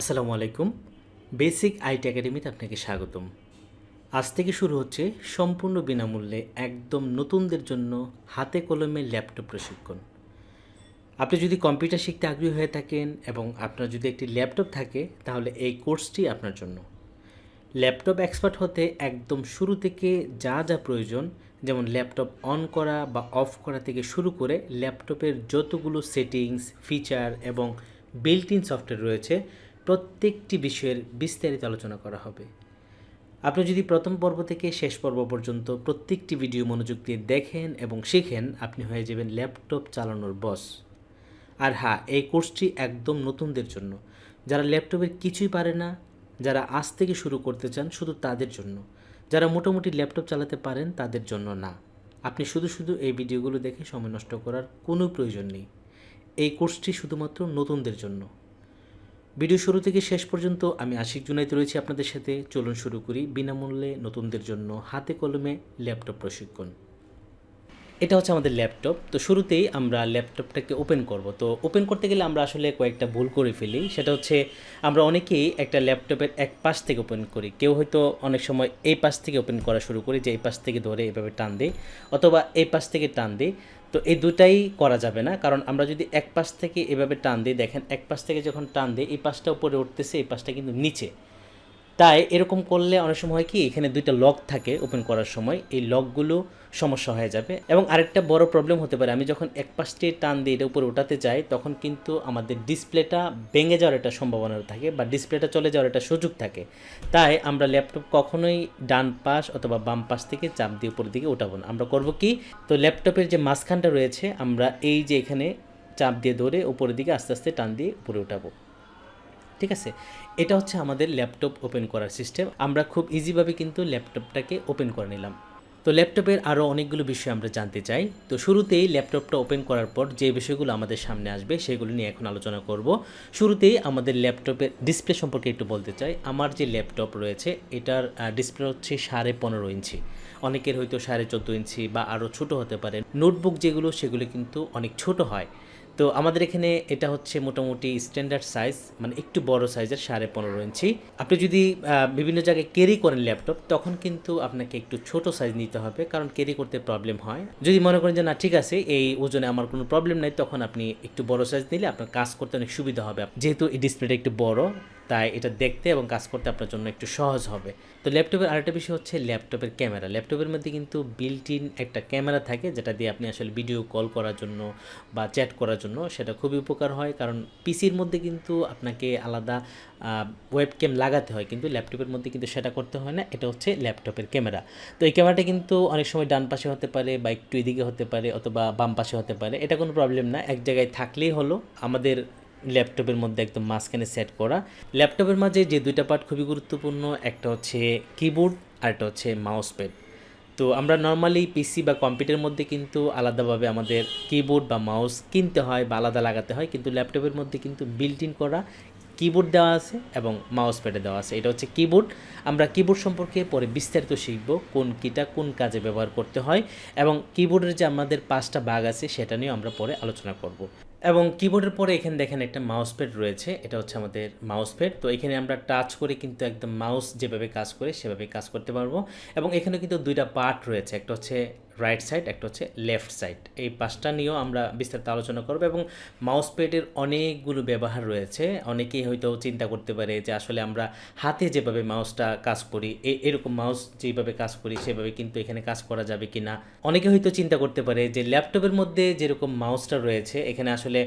আসসালামু আলাইকুম। Basic IT একাডেমিতে আপনাকে স্বাগতম। আজ থেকে শুরু হচ্ছে সম্পূর্ণ বিনামূল্যে একদম নতুনদের জন্য হাতে কলমে ল্যাপটপ প্রশিক্ষণ। আপনি যদি কম্পিউটার শিখতে আগ্রহী হয়ে থাকেন এবং আপনার যদি একটি ল্যাপটপ থাকে তাহলে এই কোর্সটি আপনার জন্য। ল্যাপটপ এক্সপার্ট হতে একদম শুরু থেকে যা যা প্রয়োজন, যেমন ল্যাপটপ অন করা বা অফ করা থেকে শুরু করে ল্যাপটপের যতগুলো সেটিংস, ফিচার এবং বিল্ট ইন সফটওয়্যার রয়েছে, প্রত্যেকটি বিষয়ের বিস্তারিত আলোচনা করা হবে। আপনি যদি প্রথম পর্ব থেকে শেষ পর্ব পর্যন্ত প্রত্যেকটি ভিডিও মনোযোগ দিয়ে দেখেন এবং শিখেন, আপনি হয়ে যাবেন ল্যাপটপ চালানোর বস। আর হ্যাঁ, এই কোর্সটি একদম নতুনদের জন্য, যারা ল্যাপটপের কিছুই পারে না, যারা আজ থেকে শুরু করতে চান শুধু তাদের জন্য, যারা মোটামুটি ল্যাপটপ চালাতে পারেন তাদের জন্য না। আপনি শুধু শুধু এই ভিডিওগুলো দেখে সময় নষ্ট করার কোনো প্রয়োজন নেই। এই কোর্সটি শুধুমাত্র নতুনদের জন্য। ভিডিও শুরু থেকে শেষ পর্যন্ত আমি আশিক জুনাইদ রয়েছি আপনাদের সাথে। চলুন শুরু করি বিনামূল্যে নতুনদের জন্য হাতে কলমে ল্যাপটপ প্রশিক্ষণ। এটা হচ্ছে আমাদের ল্যাপটপ। তো শুরুতেই আমরা ল্যাপটপটাকে ওপেন করব। তো ওপেন করতে গেলে আমরা আসলে কয়েকটা ভুল করে ফেলি। সেটা হচ্ছে আমরা অনেকেই একটা ল্যাপটপের এক পাশ থেকে ওপেন করি। কেউ হয়তো অনেক সময় এই পাশ থেকে ওপেন করা শুরু করি, যে এই পাশ থেকে ধরে এভাবে টান দেই, অথবা এই পাশ থেকে টান দিই। তো এই দুটাই করা যাবে না, কারণ আমরা যদি এক পাশ থেকে এভাবে টান দিই, দেখেন এক পাশ থেকে যখন টান দিই এই পাশটা উপরে উঠতেছে, এই পাশটা কিন্তু নিচে। তাই এরকম করলে অনেক সময় হয় কি, এখানে দুইটা লক থাকে ওপেন করার সময়, এই লকগুলো সমস্যা হয়ে যাবে। এবং আরেকটা বড় প্রবলেম হতে পারে, আমি যখন এক পাশ দিয়ে টান দিয়ে এটা উপরে ওঠাতে যাই তখন কিন্তু আমাদের ডিসপ্লেটা ভেঙে যাওয়ার একটা সম্ভাবনা থাকে, বা ডিসপ্লেটা চলে যাওয়ার একটা সুযোগ থাকে। তাই আমরা ল্যাপটপ কখনোই ডান পাশ অথবা বাম পাশ থেকে চাপ দিয়ে উপরের দিকে ওঠাবো না। আমরা করব কি, তো ল্যাপটপের যে মাঝখানটা রয়েছে আমরা এই যে এখানে চাপ দিয়ে ধরে উপরের দিকে আস্তে আস্তে টান দিয়ে উপরে উঠাবো। ঠিক আছে, এটা হচ্ছে আমাদের ল্যাপটপ ওপেন করার সিস্টেম। আমরা খুব ইজিভাবে কিন্তু ল্যাপটপটাকে ওপেন করে নিলাম। তো ল্যাপটপের আরও অনেকগুলো বিষয় আমরা জানতে চাই। তো শুরুতেই ল্যাপটপটা ওপেন করার পর যে বিষয়গুলো আমাদের সামনে আসবে সেগুলো নিয়ে এখন আলোচনা করব। শুরুতেই আমাদের ল্যাপটপের ডিসপ্লে সম্পর্কে একটু বলতে চাই। আমার যে ল্যাপটপ রয়েছে এটার ডিসপ্লে হচ্ছে 15.5 ইঞ্চি। অনেকের হয়তো 14.5 ইঞ্চি বা আরও ছোটো হতে পারে। নোটবুক যেগুলো সেগুলো কিন্তু অনেক ছোট হয়। তো আমাদের এখানে এটা হচ্ছে মোটামুটি স্ট্যান্ডার্ড সাইজ, মানে একটু বড় সাইজের 15.5 ইঞ্চি। আপনি যদি বিভিন্ন জায়গায় ক্যারি করেন ল্যাপটপ, তখন কিন্তু আপনাকে একটু ছোট সাইজ নিতে হবে, কারণ ক্যারি করতে প্রবলেম হয়। যদি মনে করেন যে না ঠিক আছে এই ওজনে আমার কোনো প্রবলেম নাই, তখন আপনি একটু বড় সাইজ নিলে আপনার কাজ করতে অনেক সুবিধা হবে। যেহেতু এই ডিসপ্লেটা একটু বড়, তাই এটা দেখতে এবং কাজ করতে আপনার জন্য একটু সহজ হবে। তো ল্যাপটপের আরেকটা বিষয় হচ্ছে ল্যাপটপের ক্যামেরা। ল্যাপটপের মধ্যে কিন্তু বিল্ট ইন একটা ক্যামেরা থাকে, যেটা দিয়ে আপনি আসলে ভিডিও কল করার জন্য বা চ্যাট করার জন্য সেটা খুবই উপকার হয়। কারণ পিসির মধ্যে কিন্তু আপনাকে আলাদা ওয়েবক্যাম লাগাতে হয়, কিন্তু ল্যাপটপের মধ্যে কিন্তু সেটা করতে হয় না। এটা হচ্ছে ল্যাপটপের ক্যামেরা। তো এই ক্যামেরাটা কিন্তু অনেক সময় ডান পাশে হতে পারে বা একটু এদিকে হতে পারে অথবা বাম পাশে হতে পারে, এটা কোনো প্রবলেম না, এক জায়গায় থাকলেই হলো। আমাদের ল্যাপটপের মধ্যে একদম মাঝখানে সেট করা। ল্যাপটপের মাঝে যে দুইটা পার্ট খুবই গুরুত্বপূর্ণ, একটা হচ্ছে কিবোর্ড আর একটা হচ্ছে মাউস প্যাড। তো আমরা নর্মালি পিসি বা কম্পিউটারের মধ্যে কিন্তু আলাদাভাবে আমাদের কিবোর্ড বা মাউস কিনতে হয় বা আলাদা লাগাতে হয়, কিন্তু ল্যাপটপের মধ্যে কিন্তু বিল্ট ইন করা কিবোর্ড দেওয়া আছে এবং মাউস প্যাডে দেওয়া আছে। এটা হচ্ছে কিবোর্ড। আমরা কিবোর্ড সম্পর্কে পরে বিস্তারিত শিখব, কোন কিটা কোন কাজে ব্যবহার করতে হয়, এবং কিবোর্ডের যে আমাদের 5টা ভাগ আছে সেটা নিয়েও আমরা পরে আলোচনা করব। এবং কিবোর্ডের পরে এখানে দেখেন একটা মাউস প্যাড রয়েছে, এটা হচ্ছে আমাদের মাউস প্যাড। তো এখানে আমরা টাচ করে কিন্তু একদম মাউস যেভাবে কাজ করে সেভাবে কাজ করতে পারবো। এবং এখানে কিন্তু দুইটা পার্ট রয়েছে, একটা হচ্ছে রাইট সাইড, একটা হচ্ছে লেফট সাইড। এই পাঁচটা নিয়েও আমরা বিস্তারিত আলোচনা করবো। এবং মাউস প্যাডের অনেকগুলো ব্যবহার রয়েছে। অনেকেই হয়তো চিন্তা করতে পারে যে আসলে আমরা হাতে যেভাবে মাউসটা কাজ করি, এরকম মাউস যেভাবে কাজ করি সেভাবে কিন্তু এখানে কাজ করা যাবে কি না। অনেকে হয়তো চিন্তা করতে পারে যে ল্যাপটপের মধ্যে যেরকম মাউসটা রয়েছে এখানে আসলে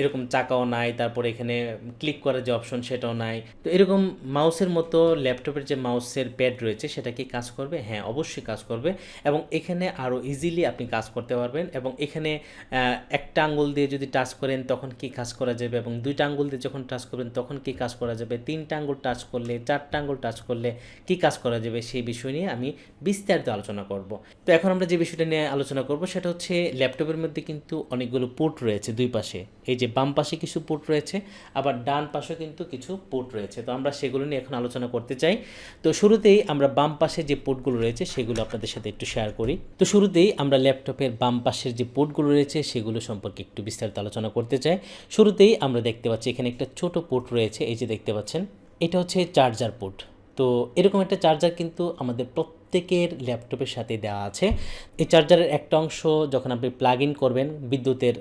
এরকম চাকাও নাই, তারপরে এখানে ক্লিক করার যে অপশন সেটাও নাই। তো এরকম মাউসের মতো ল্যাপটপের যে মাউসের প্যাড রয়েছে সেটা কি কাজ করবে? হ্যাঁ, অবশ্যই কাজ করবে। এবং এখানে আরও ইজিলি আপনি কাজ করতে পারবেন। এবং এখানে একটা আঙ্গুল দিয়ে যদি টাচ করেন তখন কি কাজ করা যাবে, এবং দুইটা আঙ্গুল দিয়ে যখন টাচ করবেন তখন কি কাজ করা যাবে, তিনটা আঙ্গুল টাচ করলে, চারটা আঙ্গুল টাচ করলে কি কাজ করা যাবে, সেই বিষয় নিয়ে আমি বিস্তারিত আলোচনা করব। তো এখন আমরা যে বিষয়টা নিয়ে আলোচনা করব সেটা হচ্ছে ল্যাপটপের মধ্যে কিন্তু অনেকগুলো পোর্ট রয়েছে দুই পাশে। পাশে, এই যে বাম পাশে কিছু পোর্ট রয়েছে, আবার ডান পাশেও কিন্তু কিছু পোর্ট রয়েছে। তো আমরা সেগুলো নিয়ে এখন আলোচনা করতে চাই। তো শুরুতেই আমরা বাম পাশে যে পোর্টগুলো রয়েছে সেগুলো আপনাদের সাথে একটু শেয়ার করি। তো শুরুতেই আমরা ল্যাপটপের বাম পাশের যে পোর্টগুলো রয়েছে সেগুলো সম্পর্কে একটু বিস্তারিত আলোচনা করতে চাই। শুরুতেই আমরা দেখতে পাচ্ছি এখানে একটা ছোট পোর্ট রয়েছে, এই যে দেখতে পাচ্ছেন, এটা হচ্ছে চার্জার পোর্ট। তো এরকম একটা চার্জার কিন্তু আমাদের প্রত্যেকের ল্যাপটপের সাথে দেওয়া আছে। এই চার্জারের একটা অংশ যখন আপনি প্লাগ ইন করবেন বিদ্যুতের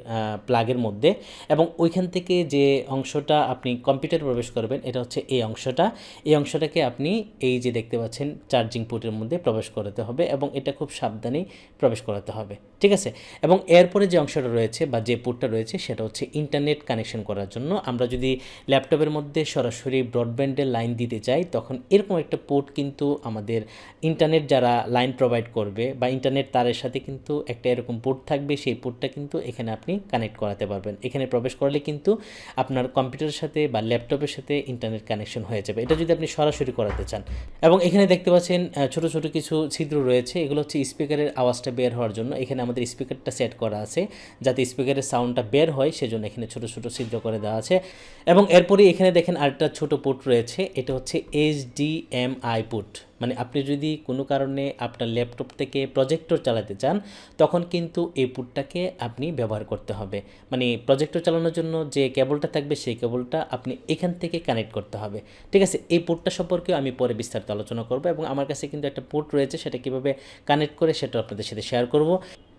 প্লাগের মধ্যে, এবং ওইখান থেকে যে অংশটা আপনি কম্পিউটারে প্রবেশ করবেন, এটা হচ্ছে এই অংশটা। এই অংশটাকে আপনি এই যে দেখতে পাচ্ছেন চার্জিং পোর্টের মধ্যে প্রবেশ করাতে হবে, এবং এটা খুব সাবধানেই প্রবেশ করাতে হবে, ঠিক আছে। এবং এরপরে যে অংশটা রয়েছে বা যে পোর্টটা রয়েছে সেটা হচ্ছে ইন্টারনেট কানেকশন করার জন্য। আমরা যদি ল্যাপটপের মধ্যে সরাসরি ব্রডব্যান্ডের লাইন দিতে চাই, তখন এরকম একটা পোর্ট কিন্তু আমাদের ইন্টারনেট যারা লাইন প্রোভাইড করবে বা ইন্টারনেট তারের সাথে কিন্তু একটা এরকম পোর্ট থাকবে, সেই পোর্টটা কিন্তু এখানে আপনি কানেক্ট করাতে পারবেন। এখানে প্রবেশ করলে কিন্তু আপনার কম্পিউটারের সাথে বা ল্যাপটপের সাথে ইন্টারনেট কানেকশন হয়ে যাবে, এটা যদি আপনি সরাসরি করাতে চান। এবং এখানে দেখতে পাচ্ছেন ছোট ছোট কিছু ছিদ্র রয়েছে, এগুলো হচ্ছে স্পিকারের আওয়াজটা বের হওয়ার জন্য। এখানে আমাদের স্পিকারটা সেট করা আছে যাতে স্পিকারের সাউন্ডটা বের হয়, সেজন্য এখানে ছোট ছোট ছিদ্র করে দেওয়া আছে। এবং এরপরে এখানে দেখেন আরেকটা ছোট পোর্ট রয়েছে, এটা হচ্ছে HDMI পোর্ট। মানে আপনি যদি কোনো কারণে আপনার ল্যাপটপ থেকে প্রজেক্টর চালাতে চান, তখন কিন্তু এই পোর্টটাকে আপনি ব্যবহার করতে হবে। মানে প্রজেক্টর চালানোর জন্য যে কেবলটা থাকবে সেই কেবলটা আপনি এখান থেকে কানেক্ট করতে হবে, ঠিক আছে। এই পোর্টটা সম্পর্কে আমি পরে বিস্তারিত আলোচনা করব, এবং আমার কাছে কিন্তু একটা পোর্ট রয়েছে, সেটা কীভাবে কানেক্ট করে সেটা আপনাদের সাথে শেয়ার করব।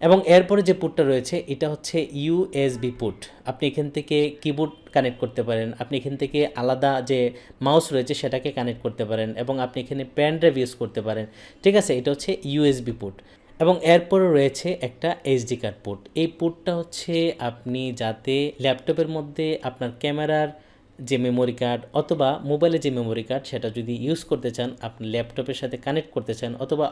এবং এরপরে যে পোর্টটা রয়েছে এটা হচ্ছে USB পোর্ট। আপনি এখান থেকে কিবোর্ড কানেক্ট করতে পারেন, আপনি এখান থেকে আলাদা যে মাউস রয়েছে সেটাকে কানেক্ট করতে পারেন, এবং আপনি এখানে পেন ড্রাইভ ইউজ করতে পারেন, ঠিক আছে। এটা হচ্ছে USB পোর্ট। এবং এরপরে রয়েছে একটা SD কার্ড পোর্ট। এই পোর্টটা হচ্ছে আপনি যাতে ল্যাপটপের মধ্যে আপনার ক্যামেরার যে মেমোরি কার্ড অথবা মোবাইলের যে মেমোরি কার্ড সেটা যদি ইউজ করতে চান, আপনি ল্যাপটপের সাথে কানেক্ট করতে চান, অথবা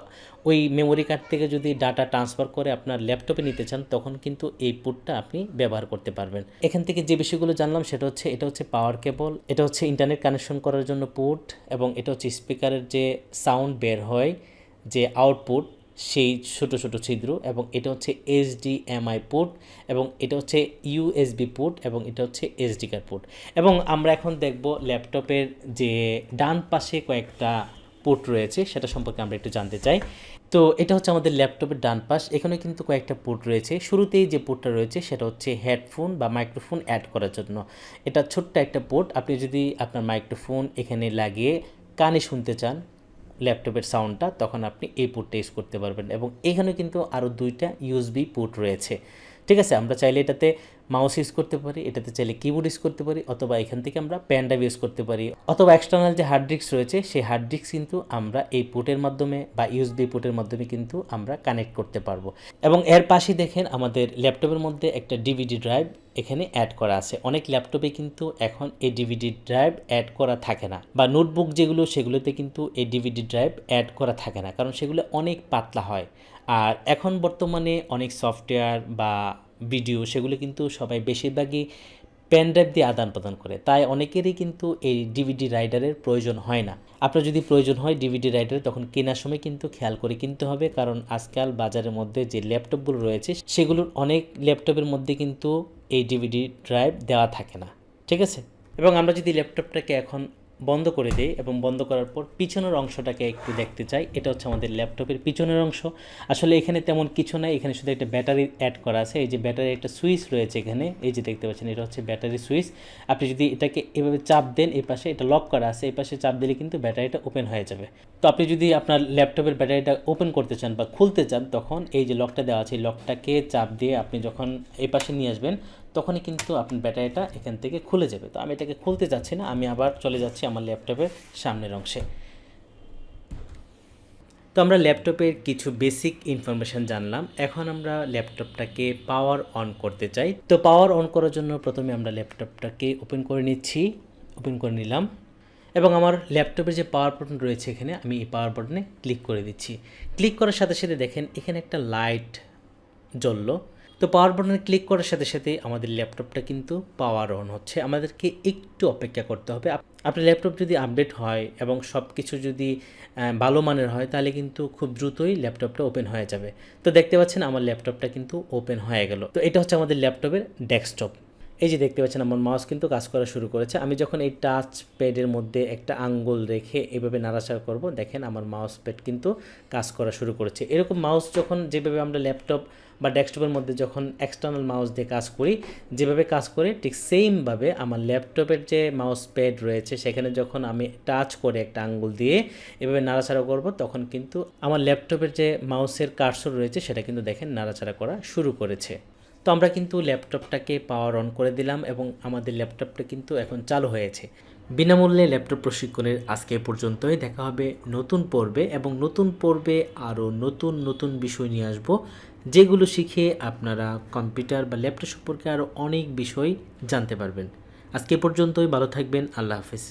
ওই মেমোরি কার্ড থেকে যদি ডাটা ট্রান্সফার করে আপনার ল্যাপটপে নিতে চান, তখন কিন্তু এই পোর্টটা আপনি ব্যবহার করতে পারবেন। এখান থেকে যে বিষয়গুলো জানলাম সেটা হচ্ছে, এটা হচ্ছে পাওয়ার কেবল, এটা হচ্ছে ইন্টারনেট কানেকশন করার জন্য পোর্ট, এবং এটা হচ্ছে স্পিকারের যে সাউন্ড বের হয় যে আউটপুট সেই ছোট ছোট ছিদ্র, এবং এটা হচ্ছে HDMI পোর্ট, এবং এটা হচ্ছে USB পোর্ট, এবং এটা হচ্ছে SD কার্ড পোর্ট। এবং আমরা এখন দেখব ল্যাপটপের যে ডান পাশে কয়েকটা পোর্ট রয়েছে সেটা সম্পর্কে আমরা একটু জানতে চাই। তো এটা হচ্ছে আমাদের ল্যাপটপের ডান পাশ, এখানে কিন্তু কয়েকটা পোর্ট রয়েছে। শুরুতেই যে পোর্টটা রয়েছে সেটা হচ্ছে হেডফোন বা মাইক্রোফোন অ্যাড করার জন্য। এটা ছোট্ট একটা পোর্ট, আপনি যদি আপনার মাইক্রোফোন এখানে লাগিয়ে কানে শুনতে চান ল্যাপটপের সাউন্ডটা, তখন আপনি এই পোর্টটা ইউজ করতে পারবেন। এবং এখানে কিন্তু আরও দুইটা USB পোর্ট রয়েছে, ঠিক আছে। আমরা চাইলে এটাতে মাউস ইউজ করতে পারি, এটাতে চাইলে কিবোর্ড ইউজ করতে পারি, অথবা এখান থেকে আমরা পেন ড্রাইভ ইউজ করতে পারি, অথবা এক্সটার্নাল যে হার্ড ডিস্ক রয়েছে সেই হার্ড ডিস্ক কিন্তু আমরা এই পোর্টের মাধ্যমে বা USB পোর্টের মাধ্যমে কিন্তু আমরা কানেক্ট করতে পারবো। এবং এর পাশে দেখেন আমাদের ল্যাপটপের মধ্যে একটা DVD ড্রাইভ এখানে অ্যাড করা আছে। অনেক ল্যাপটপে কিন্তু এখন এই DVD ড্রাইভ অ্যাড করা থাকে না, বা নোটবুক যেগুলো সেগুলোতে কিন্তু এই DVD ড্রাইভ অ্যাড করা থাকে না, কারণ সেগুলো অনেক পাতলা হয়। আর এখন বর্তমানে অনেক সফটওয়্যার বা ভিডিও সেগুলো কিন্তু সবাই বেশিরভাগই পেন ড্রাইভ দিয়ে আদান প্রদান করে, তাই অনেকেরই কিন্তু এই DVD রাইডারের প্রয়োজন হয় না। আপনার যদি প্রয়োজন হয় DVD রাইডারের, তখন কেনার সময় কিন্তু খেয়াল করে কিনতে হবে, কারণ আজকাল বাজারের মধ্যে যে ল্যাপটপগুলো রয়েছে সেগুলোর অনেক ল্যাপটপের মধ্যে কিন্তু এই DVD ড্রাইভ দেওয়া থাকে না, ঠিক আছে। এবং আমরা যদি ল্যাপটপটাকে এখন বন্ধ করে দেই, এবং বন্ধ করার পর পিছনের অংশটাকে একটু দেখতে চাই, এটা হচ্ছে আমাদের ল্যাপটপের পিছনের অংশ। আসলে এখানে তেমন কিছু নাই, এখানে শুধু একটা ব্যাটারি অ্যাড করা আছে। এই যে ব্যাটারির একটা সুইচ রয়েছে এখানে, এই যে দেখতে পাচ্ছেন, এটা হচ্ছে ব্যাটারি সুইচ। আপনি যদি এটাকে এভাবে চাপ দেন, এই পাশে এটা লক করা আছে, এই পাশে চাপ দিলে কিন্তু ব্যাটারিটা ওপেন হয়ে যাবে। তো আপনি যদি আপনার ল্যাপটপের ব্যাটারিটা ওপেন করতে চান বা খুলতে চান, তখন এই যে লকটা দেওয়া আছে, এই লকটাকে চাপ দিয়ে আপনি যখন এই পাশে নিয়ে আসবেন, তখনই কিন্তু আপনার ব্যাটারিটা এখান থেকে খুলে যাবে। তো আমি এটাকে খুলতে যাচ্ছি না, আমি আবার চলে যাচ্ছি আমার ল্যাপটপের সামনের অংশে। তো আমরা ল্যাপটপের কিছু বেসিক ইনফরমেশান জানলাম, এখন আমরা ল্যাপটপটাকে পাওয়ার অন করতে চাই। তো পাওয়ার অন করার জন্য প্রথমে আমরা ল্যাপটপটাকে ওপেন করে নিচ্ছি, ওপেন করে নিলাম, এবং আমার ল্যাপটপের যে পাওয়ার বাটন রয়েছে এখানে, আমি এই পাওয়ার বাটনে ক্লিক করে দিচ্ছি। ক্লিক করার সাথে সাথে দেখেন এখানে একটা লাইট জ্বললো। তো পাওয়ার বাটনে ক্লিক করার সাথে সাথে আমাদের ল্যাপটপটা কিন্তু পাওয়ার অন হচ্ছে। আমাদেরকে একটু অপেক্ষা করতে হবে। আপনার ল্যাপটপ যদি আপডেট হয় এবং সব কিছু যদি ভালো মানের হয়, তাহলে কিন্তু খুব দ্রুতই ল্যাপটপটা ওপেন হয়ে যাবে। তো দেখতে পাচ্ছেন আমার ল্যাপটপটা কিন্তু ওপেন হয়ে গেল। তো এটা হচ্ছে আমাদের ল্যাপটপের ডেস্কটপ। এই যে দেখতে পাচ্ছেন আমার মাউস কিন্তু কাজ করা শুরু করেছে। আমি যখন এই টাচ প্যাডের মধ্যে একটা আঙ্গুল রেখে এভাবে নাড়াচাড়া করব, দেখেন আমার মাউস প্যাড কিন্তু কাজ করা শুরু করেছে। এরকম মাউস যখন যেভাবে আমরা ল্যাপটপ বা ডেস্কটপের মধ্যে যখন এক্সটার্নাল মাউস দিয়ে কাজ করি, যেভাবে কাজ করে ঠিক সেমভাবে আমার ল্যাপটপের যে মাউস প্যাড রয়েছে সেখানে যখন আমি টাচ করে একটা আঙ্গুল দিয়ে এভাবে নাড়াচাড়া করব, তখন কিন্তু আমার ল্যাপটপের যে মাউসের কার্সর রয়েছে সেটা কিন্তু দেখেন নাড়াচাড়া করা শুরু করেছে। তো আমরা কিন্তু ল্যাপটপটাকে পাওয়ার অন করে দিলাম এবং আমাদের ল্যাপটপটা কিন্তু এখন চালু হয়েছে। বিনামূল্যে ল্যাপটপ প্রশিক্ষণের আজকে এ পর্যন্তই। দেখা হবে নতুন পর্বে, এবং নতুন পর্বে আরও নতুন নতুন বিষয় নিয়ে আসবো, যেগুলো শিখে আপনারা কম্পিউটার বা ল্যাপটপ সম্পর্কে আরও অনেক বিষয় জানতে পারবেন। আজকে এ পর্যন্তই, ভালো থাকবেন, আল্লাহ হাফেজ।